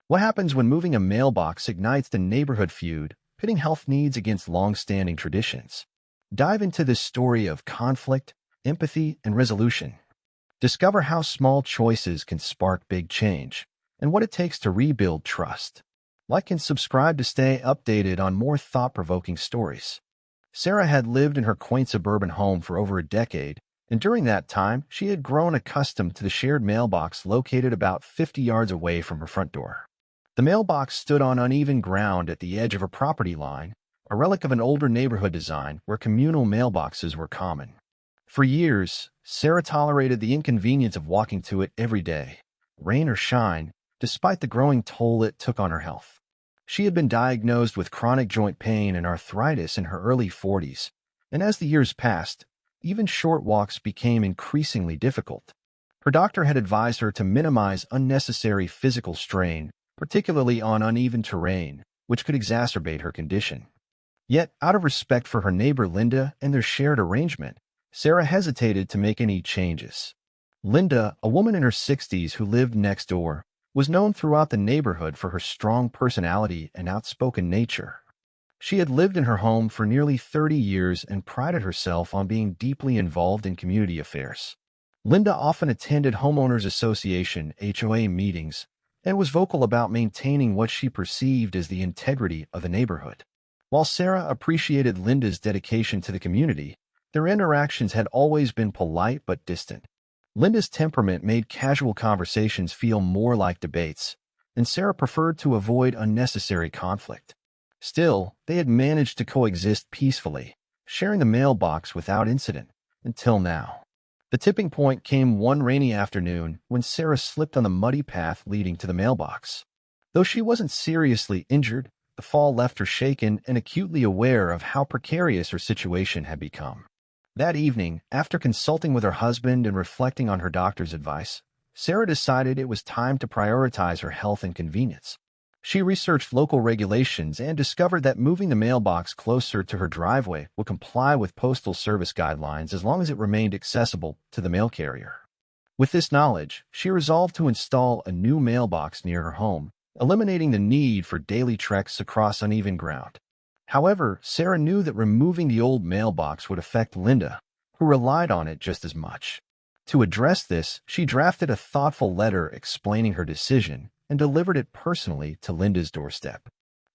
What happens when moving a mailbox ignites the neighborhood feud, pitting health needs against long-standing traditions? Dive into this story of conflict, empathy, and resolution. Discover how small choices can spark big change and what it takes to rebuild trust. Like and subscribe to stay updated on more thought-provoking stories. Sarah had lived in her quaint suburban home for over a decade, and during that time, she had grown accustomed to the shared mailbox located about 50 yards away from her front door. The mailbox stood on uneven ground at the edge of a property line, a relic of an older neighborhood design where communal mailboxes were common. For years, Sarah tolerated the inconvenience of walking to it every day, rain or shine, despite the growing toll it took on her health. She had been diagnosed with chronic joint pain and arthritis in her early 40s, and as the years passed, even short walks became increasingly difficult. Her doctor had advised her to minimize unnecessary physical strain, particularly on uneven terrain, which could exacerbate her condition. Yet, out of respect for her neighbor Linda and their shared arrangement, Sarah hesitated to make any changes. Linda, a woman in her 60s who lived next door, was known throughout the neighborhood for her strong personality and outspoken nature. She had lived in her home for nearly 30 years and prided herself on being deeply involved in community affairs. Linda often attended Homeowners Association (HOA) meetings and was vocal about maintaining what she perceived as the integrity of the neighborhood. While Sarah appreciated Linda's dedication to the community, their interactions had always been polite but distant. Linda's temperament made casual conversations feel more like debates, and Sarah preferred to avoid unnecessary conflict. Still, they had managed to coexist peacefully, sharing the mailbox without incident, until now. The tipping point came one rainy afternoon when Sarah slipped on the muddy path leading to the mailbox. Though she wasn't seriously injured, the fall left her shaken and acutely aware of how precarious her situation had become. That evening, after consulting with her husband and reflecting on her doctor's advice, Sarah decided it was time to prioritize her health and convenience. She researched local regulations and discovered that moving the mailbox closer to her driveway would comply with Postal Service guidelines as long as it remained accessible to the mail carrier. With this knowledge, she resolved to install a new mailbox near her home, eliminating the need for daily treks across uneven ground. However, Sarah knew that removing the old mailbox would affect Linda, who relied on it just as much. To address this, she drafted a thoughtful letter explaining her decision and delivered it personally to Linda's doorstep.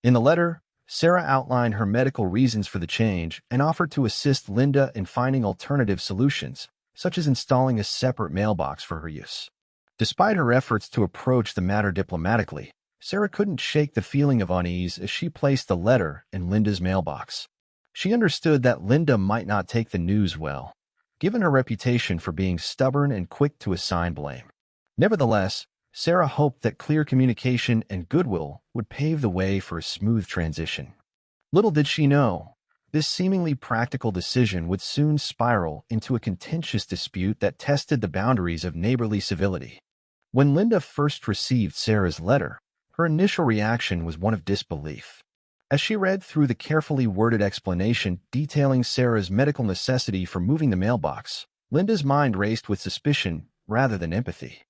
In the letter, Sarah outlined her medical reasons for the change and offered to assist Linda in finding alternative solutions, such as installing a separate mailbox for her use. Despite her efforts to approach the matter diplomatically, Sarah couldn't shake the feeling of unease as she placed the letter in Linda's mailbox. She understood that Linda might not take the news well, given her reputation for being stubborn and quick to assign blame. Nevertheless, Sarah hoped that clear communication and goodwill would pave the way for a smooth transition. Little did she know, this seemingly practical decision would soon spiral into a contentious dispute that tested the boundaries of neighborly civility. When Linda first received Sarah's letter, her initial reaction was one of disbelief. As she read through the carefully worded explanation detailing Sarah's medical necessity for moving the mailbox, Linda's mind raced with suspicion rather than empathy.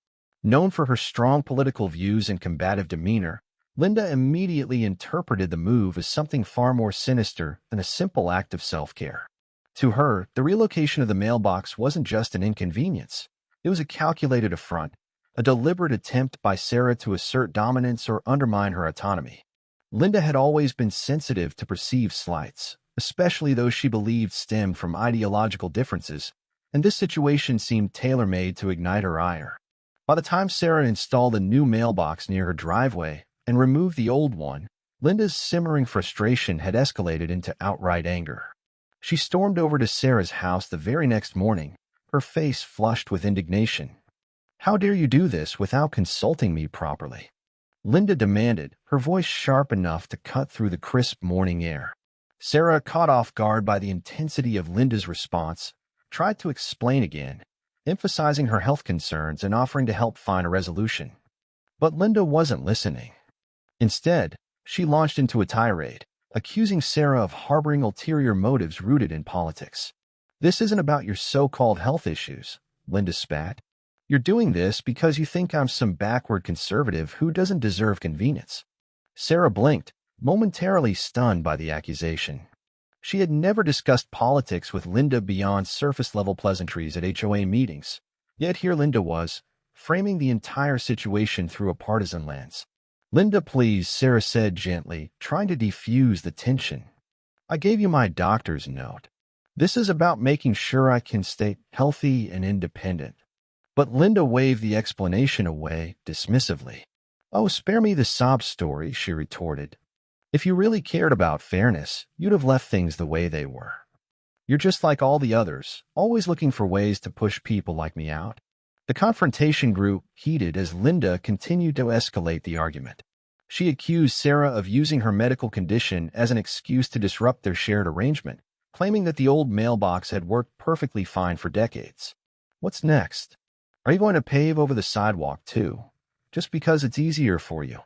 Known for her strong political views and combative demeanor, Linda immediately interpreted the move as something far more sinister than a simple act of self-care. To her, the relocation of the mailbox wasn't just an inconvenience. It was a calculated affront, a deliberate attempt by Sarah to assert dominance or undermine her autonomy. Linda had always been sensitive to perceived slights, especially those she believed stemmed from ideological differences, and this situation seemed tailor-made to ignite her ire. By the time Sarah installed a new mailbox near her driveway and removed the old one, Linda's simmering frustration had escalated into outright anger. She stormed over to Sarah's house the very next morning, her face flushed with indignation. "How dare you do this without consulting me properly?" Linda demanded, her voice sharp enough to cut through the crisp morning air. Sarah, caught off guard by the intensity of Linda's response, tried to explain again, emphasizing her health concerns and offering to help find a resolution. But Linda wasn't listening. Instead, she launched into a tirade, accusing Sarah of harboring ulterior motives rooted in politics. "This isn't about your so-called health issues," Linda spat. You're doing this because you think I'm some backward conservative who doesn't deserve convenience." Sarah blinked, momentarily stunned by the accusation. She had never discussed politics with Linda beyond surface-level pleasantries at HOA meetings. Yet here Linda was, framing the entire situation through a partisan lens. "Linda, please," Sarah said gently, trying to defuse the tension. "I gave you my doctor's note. This is about making sure I can stay healthy and independent." But Linda waved the explanation away dismissively. "Oh, spare me the sob story," she retorted. "If you really cared about fairness, you'd have left things the way they were. You're just like all the others, always looking for ways to push people like me out." The confrontation grew heated as Linda continued to escalate the argument. She accused Sarah of using her medical condition as an excuse to disrupt their shared arrangement, claiming that the old mailbox had worked perfectly fine for decades. "What's next? Are you going to pave over the sidewalk too, just because it's easier for you?"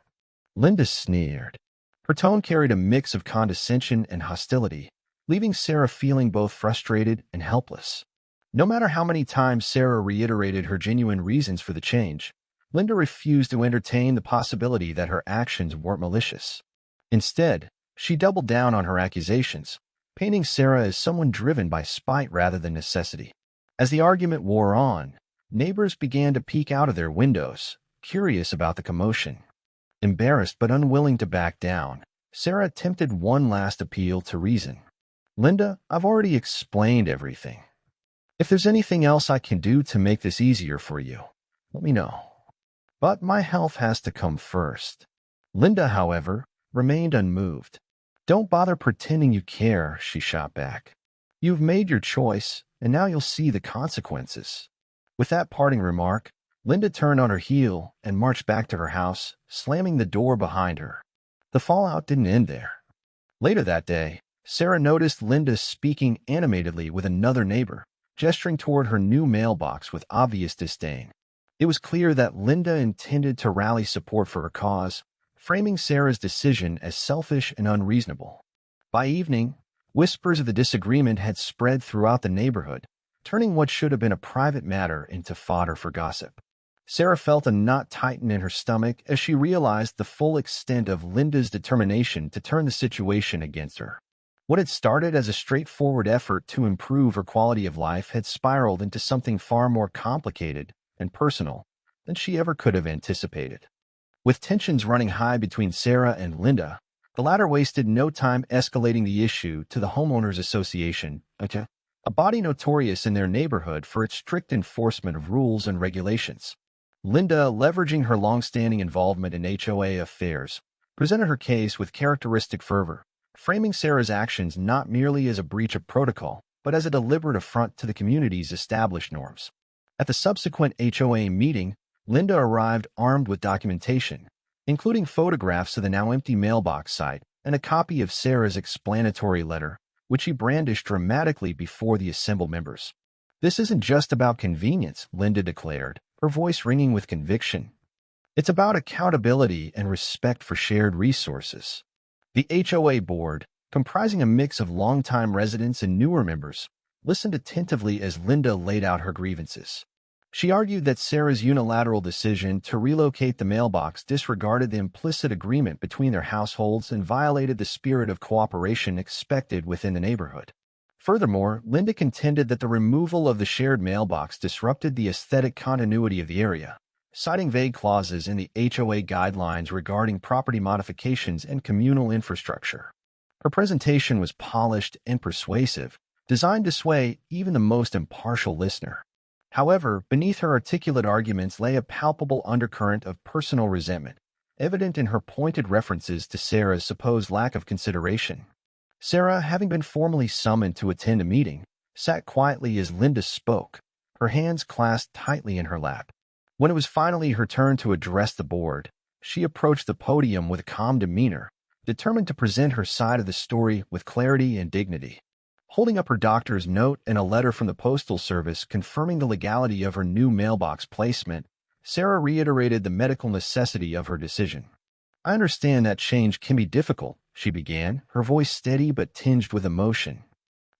Linda sneered. Her tone carried a mix of condescension and hostility, leaving Sarah feeling both frustrated and helpless. No matter how many times Sarah reiterated her genuine reasons for the change, Linda refused to entertain the possibility that her actions weren't malicious. Instead, she doubled down on her accusations, painting Sarah as someone driven by spite rather than necessity. As the argument wore on, neighbors began to peek out of their windows, curious about the commotion. Embarrassed but unwilling to back down, Sarah attempted one last appeal to reason. "Linda, I've already explained everything. If there's anything else I can do to make this easier for you, let me know. But my health has to come first." Linda, however, remained unmoved. "Don't bother pretending you care," she shot back. "You've made your choice, and now you'll see the consequences." With that parting remark, Linda turned on her heel and marched back to her house, slamming the door behind her. The fallout didn't end there. Later that day, Sarah noticed Linda speaking animatedly with another neighbor, gesturing toward her new mailbox with obvious disdain. It was clear that Linda intended to rally support for her cause, framing Sarah's decision as selfish and unreasonable. By evening, whispers of the disagreement had spread throughout the neighborhood, turning what should have been a private matter into fodder for gossip. Sarah felt a knot tighten in her stomach as she realized the full extent of Linda's determination to turn the situation against her. What had started as a straightforward effort to improve her quality of life had spiraled into something far more complicated and personal than she ever could have anticipated. With tensions running high between Sarah and Linda, the latter wasted no time escalating the issue to the Homeowners Association, a body notorious in their neighborhood for its strict enforcement of rules and regulations. Linda, leveraging her long-standing involvement in HOA affairs, presented her case with characteristic fervor, framing Sarah's actions not merely as a breach of protocol, but as a deliberate affront to the community's established norms. At the subsequent HOA meeting, Linda arrived armed with documentation, including photographs of the now empty mailbox site and a copy of Sarah's explanatory letter, which she brandished dramatically before the assembled members. "This isn't just about convenience," Linda declared, her voice ringing with conviction. "It's about accountability and respect for shared resources." The HOA board, comprising a mix of longtime residents and newer members, listened attentively as Linda laid out her grievances. She argued that Sarah's unilateral decision to relocate the mailbox disregarded the implicit agreement between their households and violated the spirit of cooperation expected within the neighborhood. Furthermore, Linda contended that the removal of the shared mailbox disrupted the aesthetic continuity of the area, citing vague clauses in the HOA guidelines regarding property modifications and communal infrastructure. Her presentation was polished and persuasive, designed to sway even the most impartial listener. However, beneath her articulate arguments lay a palpable undercurrent of personal resentment, evident in her pointed references to Sarah's supposed lack of consideration. Sarah, having been formally summoned to attend a meeting, sat quietly as Linda spoke, her hands clasped tightly in her lap. When it was finally her turn to address the board, she approached the podium with a calm demeanor, determined to present her side of the story with clarity and dignity. Holding up her doctor's note and a letter from the Postal Service confirming the legality of her new mailbox placement, Sarah reiterated the medical necessity of her decision. "I understand that change can be difficult," she began, her voice steady but tinged with emotion.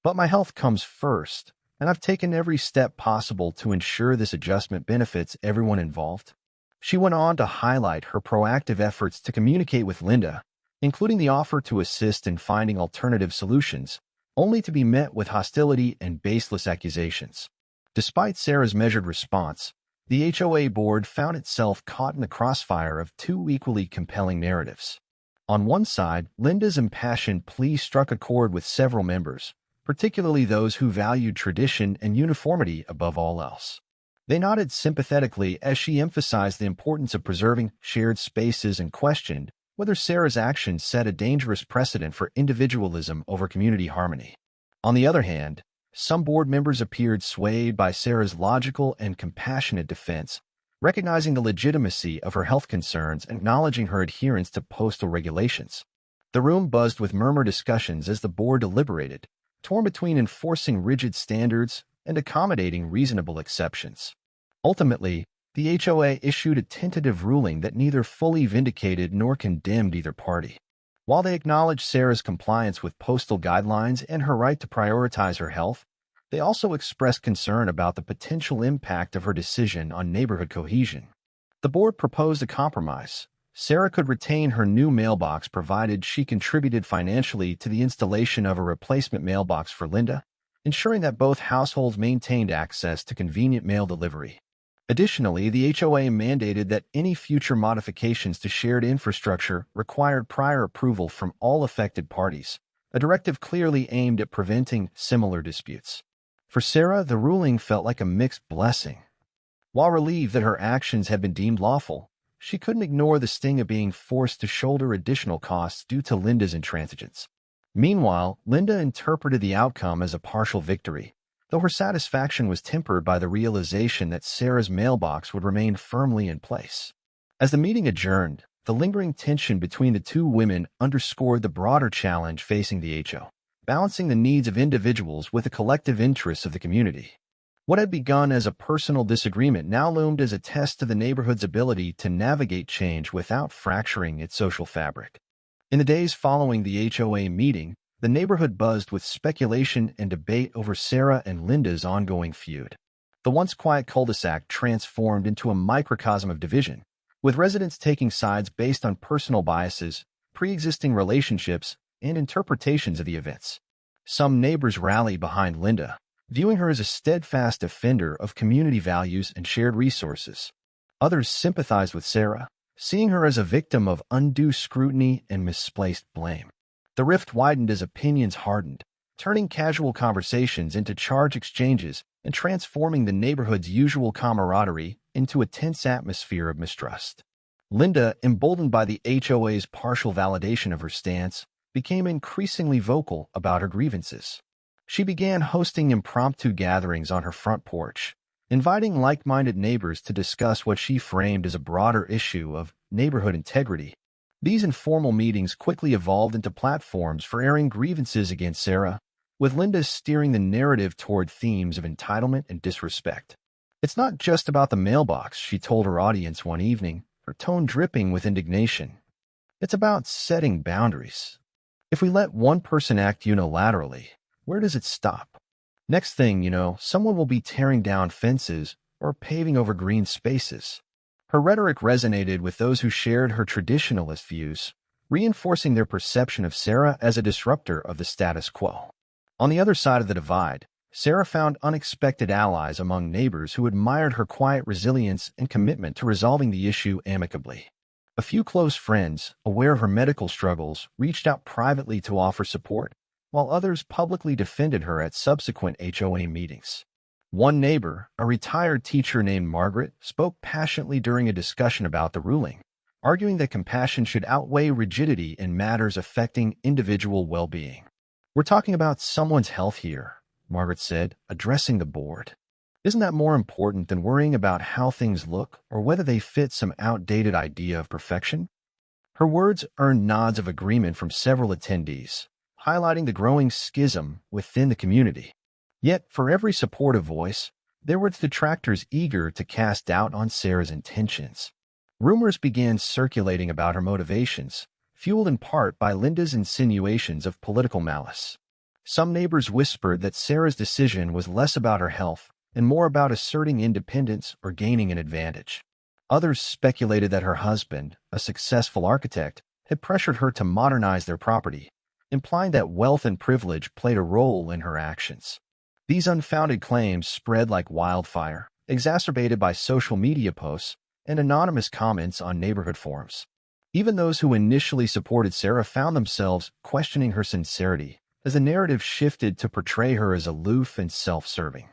"But my health comes first. and I've taken every step possible to ensure this adjustment benefits everyone involved. She went on to highlight her proactive efforts to communicate with Linda, including the offer to assist in finding alternative solutions, only to be met with hostility and baseless accusations. Despite Sarah's measured response, the HOA board found itself caught in the crossfire of two equally compelling narratives. On one side, Linda's impassioned plea struck a chord with several members, particularly those who valued tradition and uniformity above all else. They nodded sympathetically as she emphasized the importance of preserving shared spaces and questioned whether Sarah's actions set a dangerous precedent for individualism over community harmony. On the other hand, some board members appeared swayed by Sarah's logical and compassionate defense, recognizing the legitimacy of her health concerns and acknowledging her adherence to postal regulations. The room buzzed with murmur discussions as the board deliberated, torn between enforcing rigid standards and accommodating reasonable exceptions. Ultimately, the HOA issued a tentative ruling that neither fully vindicated nor condemned either party. While they acknowledged Sarah's compliance with postal guidelines and her right to prioritize her health, they also expressed concern about the potential impact of her decision on neighborhood cohesion. The board proposed a compromise. Sarah could retain her new mailbox provided she contributed financially to the installation of a replacement mailbox for Linda, ensuring that both households maintained access to convenient mail delivery. Additionally, the HOA mandated that any future modifications to shared infrastructure required prior approval from all affected parties, a directive clearly aimed at preventing similar disputes. For Sarah, the ruling felt like a mixed blessing. While relieved that her actions had been deemed lawful, she couldn't ignore the sting of being forced to shoulder additional costs due to Linda's intransigence. Meanwhile, Linda interpreted the outcome as a partial victory, though her satisfaction was tempered by the realization that Sarah's mailbox would remain firmly in place. As the meeting adjourned, the lingering tension between the two women underscored the broader challenge facing the HO, balancing the needs of individuals with the collective interests of the community. What had begun as a personal disagreement now loomed as a test to the neighborhood's ability to navigate change without fracturing its social fabric. In the days following the HOA meeting, the neighborhood buzzed with speculation and debate over Sarah and Linda's ongoing feud. The once quiet cul-de-sac transformed into a microcosm of division, with residents taking sides based on personal biases, pre-existing relationships, and interpretations of the events. Some neighbors rallied behind Linda, viewing her as a steadfast defender of community values and shared resources. Others sympathized with Sarah, seeing her as a victim of undue scrutiny and misplaced blame. The rift widened as opinions hardened, turning casual conversations into charged exchanges and transforming the neighborhood's usual camaraderie into a tense atmosphere of mistrust. Linda, emboldened by the HOA's partial validation of her stance, became increasingly vocal about her grievances. She began hosting impromptu gatherings on her front porch, inviting like-minded neighbors to discuss what she framed as a broader issue of neighborhood integrity. These informal meetings quickly evolved into platforms for airing grievances against Sarah, with Linda steering the narrative toward themes of entitlement and disrespect. "It's not just about the mailbox," she told her audience one evening, her tone dripping with indignation. "It's about setting boundaries. If we let one person act unilaterally, where does it stop? Next thing you know, someone will be tearing down fences or paving over green spaces." Her rhetoric resonated with those who shared her traditionalist views, reinforcing their perception of Sarah as a disruptor of the status quo. On the other side of the divide, Sarah found unexpected allies among neighbors who admired her quiet resilience and commitment to resolving the issue amicably. A few close friends, aware of her medical struggles, reached out privately to offer support, while others publicly defended her at subsequent HOA meetings. One neighbor, a retired teacher named Margaret, spoke passionately during a discussion about the ruling, arguing that compassion should outweigh rigidity in matters affecting individual well-being. "We're talking about someone's health here," Margaret said, addressing the board. "Isn't that more important than worrying about how things look or whether they fit some outdated idea of perfection?" Her words earned nods of agreement from several attendees, highlighting the growing schism within the community. Yet, for every supportive voice, there were detractors eager to cast doubt on Sarah's intentions. Rumors began circulating about her motivations, fueled in part by Linda's insinuations of political malice. Some neighbors whispered that Sarah's decision was less about her health and more about asserting independence or gaining an advantage. Others speculated that her husband, a successful architect, had pressured her to modernize their property, implying that wealth and privilege played a role in her actions. These unfounded claims spread like wildfire, exacerbated by social media posts and anonymous comments on neighborhood forums. Even those who initially supported Sarah found themselves questioning her sincerity as the narrative shifted to portray her as aloof and self-serving.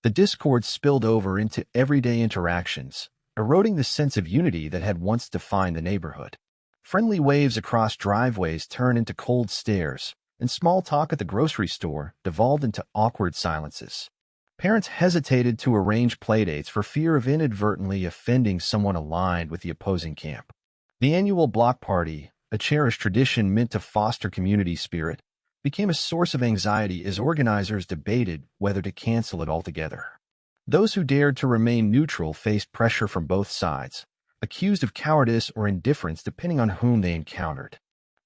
The discord spilled over into everyday interactions, eroding the sense of unity that had once defined the neighborhood. Friendly waves across driveways turned into cold stares, and small talk at the grocery store devolved into awkward silences. Parents hesitated to arrange playdates for fear of inadvertently offending someone aligned with the opposing camp. The annual block party, a cherished tradition meant to foster community spirit, became a source of anxiety as organizers debated whether to cancel it altogether. Those who dared to remain neutral faced pressure from both sides, accused of cowardice or indifference depending on whom they encountered.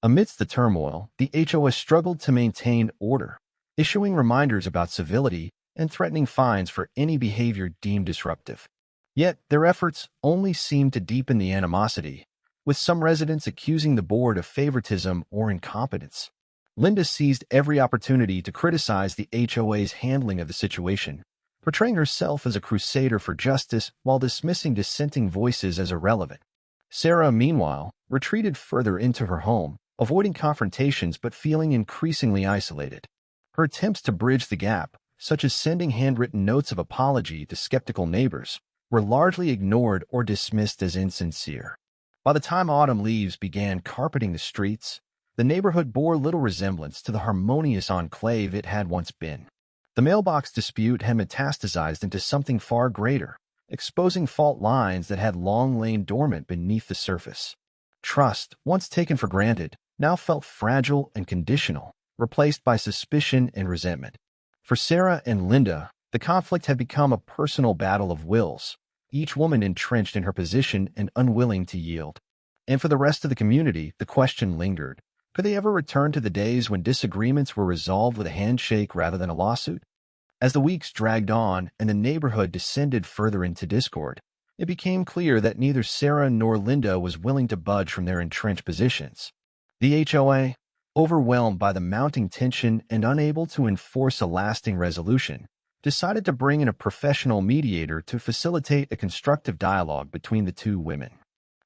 Amidst the turmoil, the HOA struggled to maintain order, issuing reminders about civility and threatening fines for any behavior deemed disruptive. Yet, their efforts only seemed to deepen the animosity, with some residents accusing the board of favoritism or incompetence. Linda seized every opportunity to criticize the HOA's handling of the situation, portraying herself as a crusader for justice while dismissing dissenting voices as irrelevant. Sarah, meanwhile, retreated further into her home, avoiding confrontations but feeling increasingly isolated. Her attempts to bridge the gap, such as sending handwritten notes of apology to skeptical neighbors, were largely ignored or dismissed as insincere. By the time autumn leaves began carpeting the streets, the neighborhood bore little resemblance to the harmonious enclave it had once been. The mailbox dispute had metastasized into something far greater, exposing fault lines that had long lain dormant beneath the surface. Trust, once taken for granted, now felt fragile and conditional, replaced by suspicion and resentment. For Sarah and Linda, the conflict had become a personal battle of wills, each woman entrenched in her position and unwilling to yield. And for the rest of the community, the question lingered. Could they ever return to the days when disagreements were resolved with a handshake rather than a lawsuit? As the weeks dragged on and the neighborhood descended further into discord, it became clear that neither Sarah nor Linda was willing to budge from their entrenched positions. The HOA, overwhelmed by the mounting tension and unable to enforce a lasting resolution, decided to bring in a professional mediator to facilitate a constructive dialogue between the two women.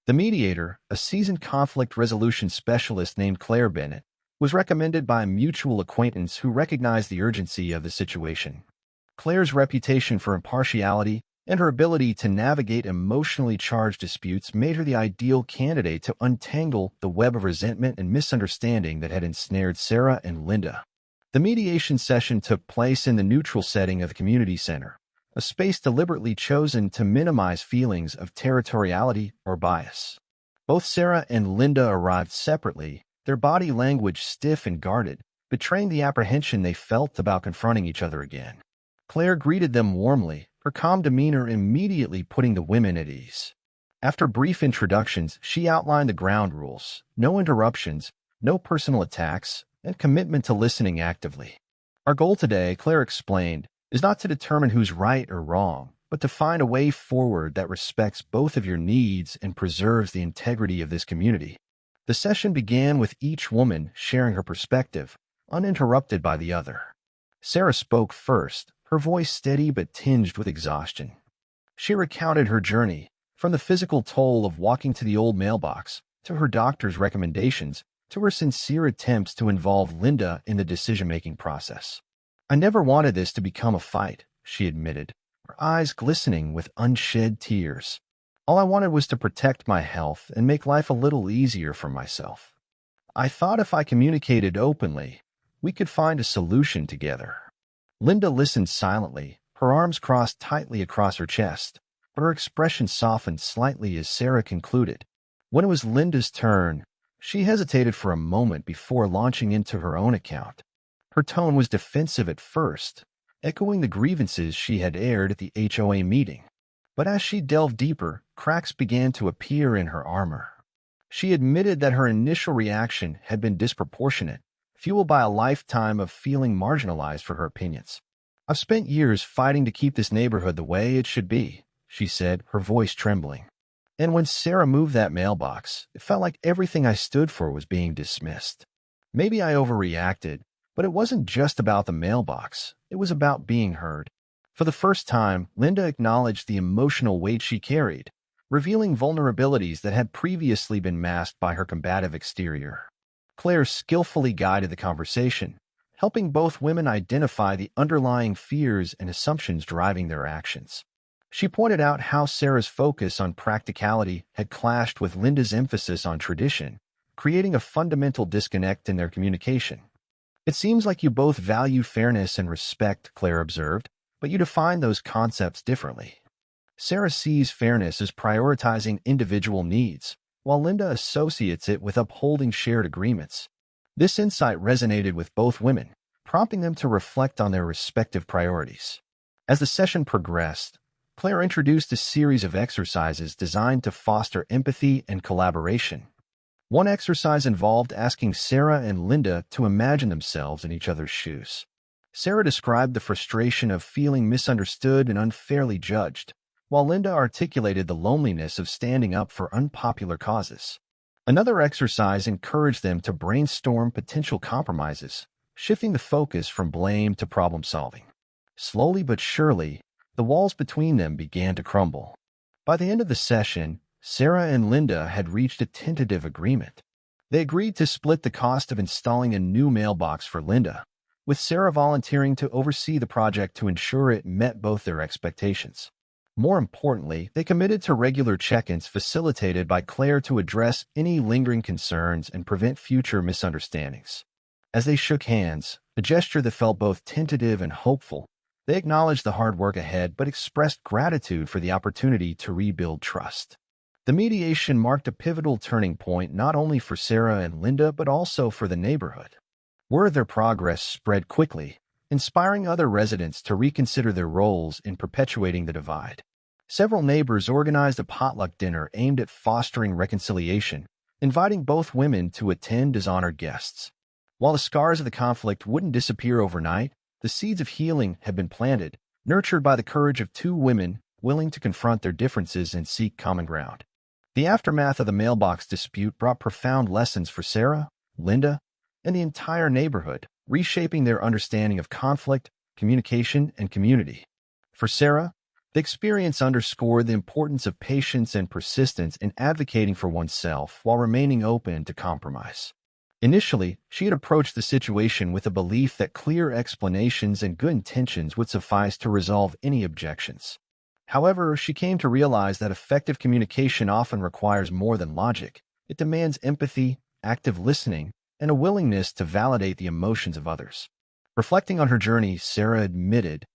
The mediator, a seasoned conflict resolution specialist named Claire Bennett, was recommended by a mutual acquaintance who recognized the urgency of the situation. Claire's reputation for impartiality and her ability to navigate emotionally charged disputes made her the ideal candidate to untangle the web of resentment and misunderstanding that had ensnared Sarah and Linda. The mediation session took place in the neutral setting of the community center, a space deliberately chosen to minimize feelings of territoriality or bias. Both Sarah and Linda arrived separately, their body language stiff and guarded, betraying the apprehension they felt about confronting each other again. Claire greeted them warmly, her calm demeanor immediately putting the women at ease. After brief introductions, she outlined the ground rules: no interruptions, no personal attacks, and commitment to listening actively. Our goal today, Claire explained, is not to determine who's right or wrong, but to find a way forward that respects both of your needs and preserves the integrity of this community. The session began with each woman sharing her perspective, uninterrupted by the other. Sarah spoke first, her voice steady but tinged with exhaustion. She recounted her journey, from the physical toll of walking to the old mailbox, to her doctor's recommendations, to her sincere attempts to involve Linda in the decision-making process. "I never wanted this to become a fight," she admitted, her eyes glistening with unshed tears. "All I wanted was to protect my health and make life a little easier for myself. I thought if I communicated openly, we could find a solution together." Linda listened silently, her arms crossed tightly across her chest, but her expression softened slightly as Sarah concluded. When it was Linda's turn, she hesitated for a moment before launching into her own account. Her tone was defensive at first, echoing the grievances she had aired at the HOA meeting. But as she delved deeper, cracks began to appear in her armor. She admitted that her initial reaction had been disproportionate, fueled by a lifetime of feeling marginalized for her opinions. "I've spent years fighting to keep this neighborhood the way it should be," she said, her voice trembling. "And when Sarah moved that mailbox, it felt like everything I stood for was being dismissed. Maybe I overreacted, but it wasn't just about the mailbox. It was about being heard." For the first time, Linda acknowledged the emotional weight she carried, revealing vulnerabilities that had previously been masked by her combative exterior. Claire skillfully guided the conversation, helping both women identify the underlying fears and assumptions driving their actions. She pointed out how Sarah's focus on practicality had clashed with Linda's emphasis on tradition, creating a fundamental disconnect in their communication. "It seems like you both value fairness and respect," Claire observed, "but you define those concepts differently. Sarah sees fairness as prioritizing individual needs, while Linda associates it with upholding shared agreements." This insight resonated with both women, prompting them to reflect on their respective priorities. As the session progressed, Claire introduced a series of exercises designed to foster empathy and collaboration. One exercise involved asking Sarah and Linda to imagine themselves in each other's shoes. Sarah described the frustration of feeling misunderstood and unfairly judged, while Linda articulated the loneliness of standing up for unpopular causes. Another exercise encouraged them to brainstorm potential compromises, shifting the focus from blame to problem solving. Slowly but surely, the walls between them began to crumble. By the end of the session, Sarah and Linda had reached a tentative agreement. They agreed to split the cost of installing a new mailbox for Linda, with Sarah volunteering to oversee the project to ensure it met both their expectations. More importantly, they committed to regular check-ins facilitated by Claire to address any lingering concerns and prevent future misunderstandings. As they shook hands, a gesture that felt both tentative and hopeful, they acknowledged the hard work ahead but expressed gratitude for the opportunity to rebuild trust. The mediation marked a pivotal turning point not only for Sarah and Linda but also for the neighborhood. Word of their progress spread quickly, inspiring other residents to reconsider their roles in perpetuating the divide. Several neighbors organized a potluck dinner aimed at fostering reconciliation, inviting both women to attend as honored guests. While the scars of the conflict wouldn't disappear overnight, the seeds of healing had been planted, nurtured by the courage of two women willing to confront their differences and seek common ground. The aftermath of the mailbox dispute brought profound lessons for Sarah, Linda, and the entire neighborhood, reshaping their understanding of conflict, communication, and community. For Sarah, the experience underscored the importance of patience and persistence in advocating for oneself while remaining open to compromise. Initially, she had approached the situation with a belief that clear explanations and good intentions would suffice to resolve any objections. However, she came to realize that effective communication often requires more than logic. It demands empathy, active listening, and a willingness to validate the emotions of others. Reflecting on her journey, Sarah admitted,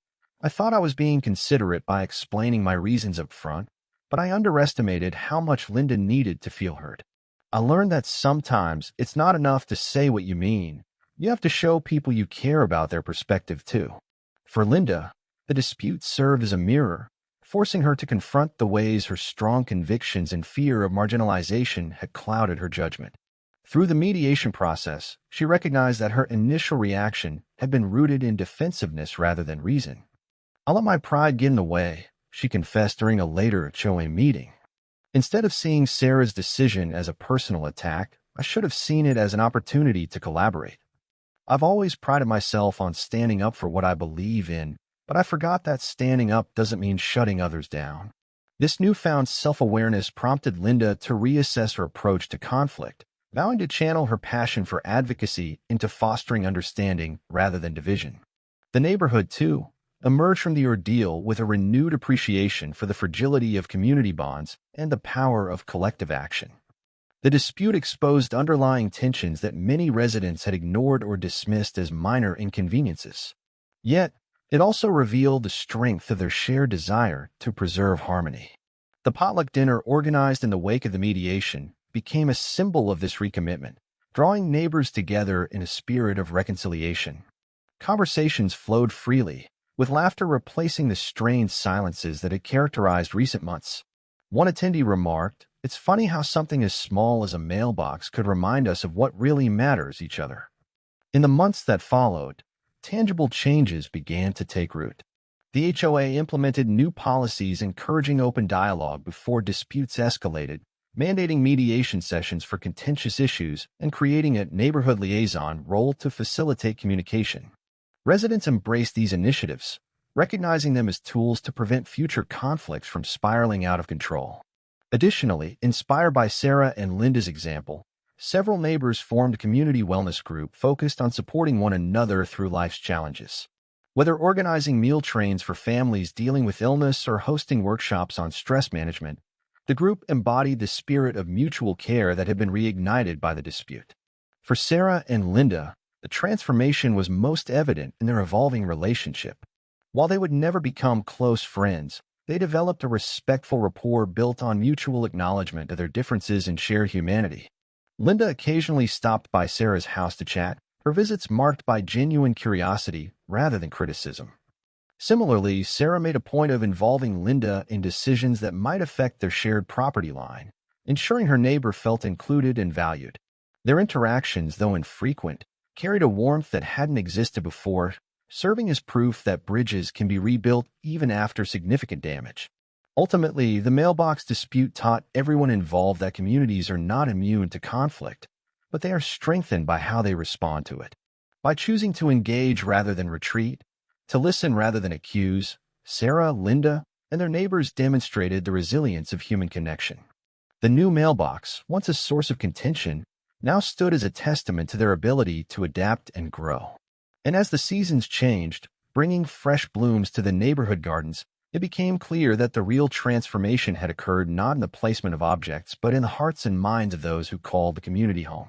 "I thought I was being considerate by explaining my reasons up front, but I underestimated how much Linda needed to feel heard. I learned that sometimes it's not enough to say what you mean. You have to show people you care about their perspective too." For Linda, the dispute served as a mirror, forcing her to confront the ways her strong convictions and fear of marginalization had clouded her judgment. Through the mediation process, she recognized that her initial reaction had been rooted in defensiveness rather than reason. "I let my pride get in the way," she confessed during a later HOA meeting. "Instead of seeing Sarah's decision as a personal attack, I should have seen it as an opportunity to collaborate. I've always prided myself on standing up for what I believe in, but I forgot that standing up doesn't mean shutting others down." This newfound self-awareness prompted Linda to reassess her approach to conflict, vowing to channel her passion for advocacy into fostering understanding rather than division. The neighborhood, too, emerged from the ordeal with a renewed appreciation for the fragility of community bonds and the power of collective action. The dispute exposed underlying tensions that many residents had ignored or dismissed as minor inconveniences. Yet, it also revealed the strength of their shared desire to preserve harmony. The potluck dinner organized in the wake of the mediation became a symbol of this recommitment, drawing neighbors together in a spirit of reconciliation. Conversations flowed freely, with laughter replacing the strained silences that had characterized recent months. One attendee remarked, "It's funny how something as small as a mailbox could remind us of what really matters each other." In the months that followed, tangible changes began to take root. The HOA implemented new policies encouraging open dialogue before disputes escalated, mandating mediation sessions for contentious issues, and creating a neighborhood liaison role to facilitate communication. Residents embraced these initiatives, recognizing them as tools to prevent future conflicts from spiraling out of control. Additionally, inspired by Sarah and Linda's example, several neighbors formed a community wellness group focused on supporting one another through life's challenges. Whether organizing meal trains for families dealing with illness or hosting workshops on stress management, the group embodied the spirit of mutual care that had been reignited by the dispute. For Sarah and Linda, the transformation was most evident in their evolving relationship. While they would never become close friends, they developed a respectful rapport built on mutual acknowledgement of their differences and shared humanity. Linda occasionally stopped by Sarah's house to chat, her visits marked by genuine curiosity rather than criticism. Similarly, Sarah made a point of involving Linda in decisions that might affect their shared property line, ensuring her neighbor felt included and valued. Their interactions, though infrequent, carried a warmth that hadn't existed before, serving as proof that bridges can be rebuilt even after significant damage. Ultimately, the mailbox dispute taught everyone involved that communities are not immune to conflict, but they are strengthened by how they respond to it. By choosing to engage rather than retreat, to listen rather than accuse, Sarah, Linda, and their neighbors demonstrated the resilience of human connection. The new mailbox, once a source of contention, now stood as a testament to their ability to adapt and grow. And as the seasons changed, bringing fresh blooms to the neighborhood gardens, it became clear that the real transformation had occurred not in the placement of objects, but in the hearts and minds of those who called the community home.